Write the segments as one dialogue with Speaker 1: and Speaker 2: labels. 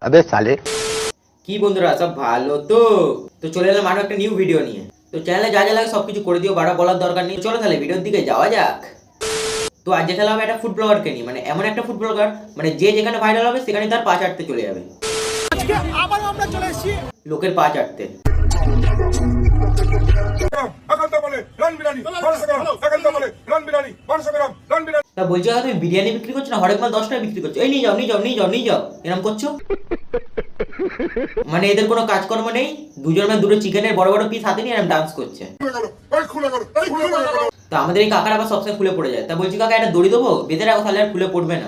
Speaker 1: अबे साले
Speaker 2: কি বন্ধুরা সব ভালো তো তো চলে এলাম আরো একটা নিউ ভিডিও নিয়ে। তো চ্যানেলে যা যা লাগে সবকিছু করে দিও, বাড়া বলার দরকার নেই। চলো তাহলে ভিডিওর দিকে যাওয়া যাক। তো আজ খেলা হবে একটা ফুড ব্লগারকে নিয়ে, মানে এমন একটা ফুড ব্লগার মানে যে যেখানে ভাইরাল হবে সেখানে তার পা চাটতে চলে যাবে। আজকে আবার আমরা চলে এসেছি লোকের পা চাটতে। তা বলছি তুমি বিরিয়ানি বিক্রি করছো না হরেক মাল 10 টাকা বিক্রি করছো? এই নিয়ে যাও নিয়ে যাও নিয়ে যাও নিয়ে যাও, এরকম করছো মানে এদের কোনো কাজকর্ম নেই, দুজন মানে দুটো চিকেনের বড় বড় পিস হাতে নিয়ে এরকম ডান্স করছে। তা আমাদের এই কাকার আবার সবসময় খুলে পড়ে যায়। তা বলছি কাকা একটা দড়ি দেবো, বেঁধে রাখো তাহলে আর খুলে পড়বে না।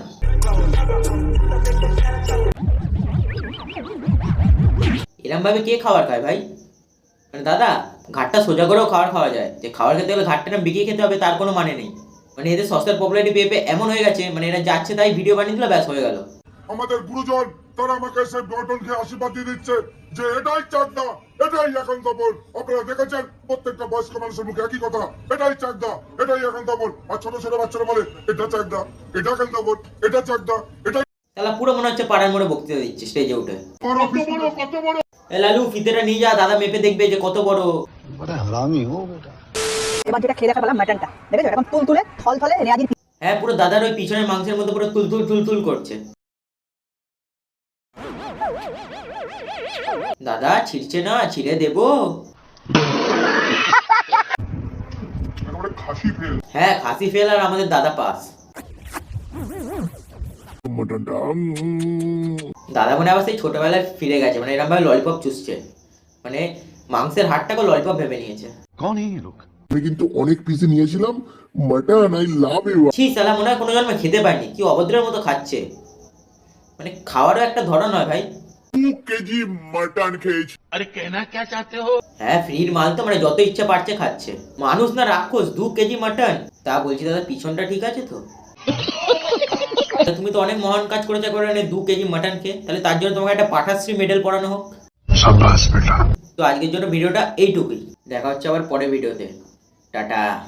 Speaker 2: এরকম ভাবে কে খাবার খায় ভাই? মানে দাদা ঘাটটা সোজা করেও খাবার খাওয়া যায়, যে খাবার খেতে হলে ঘাটটা বিকিয়ে খেতে হবে তার কোনো মানে নেই। মানে এদের সস্তার পপুলারিটি পেয়ে পেয়ে এমন হয়ে গেছে, মানে এরা যাচ্ছে তাই ভিডিও বানিয়ে দিল, ব্যাস হয়ে গেল।
Speaker 3: আমাদের গুরুজন তারা আমাকে সেই বটনকে আশীর্বাদ দিয়ে দিচ্ছে যে এটাই চাকদা, এটাই একান্ত বল। আপনারা দেখেছেন প্রত্যেকটা বয়স্ক মানুষের মুখে একই কথা, এটাই চাকদা, এটাই একান্ত বল। আর ছোট ছোট বাচ্চারা বলে এটা চাকদা, এটা একান্ত বল, এটা চাকদা, এটা।
Speaker 2: তাহলে পুরো মনে হচ্ছে পাড়ার মোড়ে বক্তৃতা দিচ্ছে স্টেজে উঠে।
Speaker 3: কত বড়
Speaker 2: এ লালু ফিতেটা নিয়ে যা, দাদা মেপে দেখবে যে কত বড়।
Speaker 1: बड़ा हरामी हो बेटा।
Speaker 4: এবার যেটা খেয়ে দেখা পেলাম মাটনটা দেখেছো এখন তুলতুলে থলথলে রেয়াজির
Speaker 2: হ্যাঁ পুরো দাদার ওই পিছনের মাংসের মধ্যে পুরো তুল তুল তুল তুল করছে। দাদা ছিড়ছে না, ছিঁড়ে দেবো।
Speaker 3: একেবারে খাসি ফেল
Speaker 2: হ্যাঁ খাসি ফেল আর আমাদের দাদা পাস।
Speaker 3: মটনটা।
Speaker 2: দাদা মনে আবার সেই ছোটবেলায় ফিরে গেছে, মানে এরকম ভাবে ললিপপ চুষছে, মানে মাংসের হাড়টাকে ললিপপ ভেবে নিয়েছে।
Speaker 1: कौन है ये लोग?
Speaker 3: আমি কিন্তু অনেক পিসে নিয়েছিলাম মটন, আই লাভ ইউ।
Speaker 2: ছি সালা মনে হয় কোনো জন্মে খেতে পায়নি, কি অভদ্রের মতো খাচ্ছে। মানে খাওয়ারও একটা ধরন হয় ভাই।
Speaker 3: 2 কেজি মটন খেয়েছি।
Speaker 2: হ্যাঁ ফ্রির মাল তো, মানে যত ইচ্ছা পারছে খাচ্ছে। মানুষ না রাক্ষস, 2 কেজি মাটন। তা বলছি দাদা পিছনটা ঠিক আছে তো? তুমি তো অনেক মহান কাজ করেছো করে 2 কেজি মাটন খেয়ে, তাহলে তার জন্য তোমাকে একটা পাঠাশ্রী মেডেল পড়ানো হোক।
Speaker 1: शाबाश बेटा।
Speaker 2: তো আজকের জন্য ভিডিওটা এইটুকুই, দেখা হচ্ছে আবার পরের ভিডিওতে। টাটা।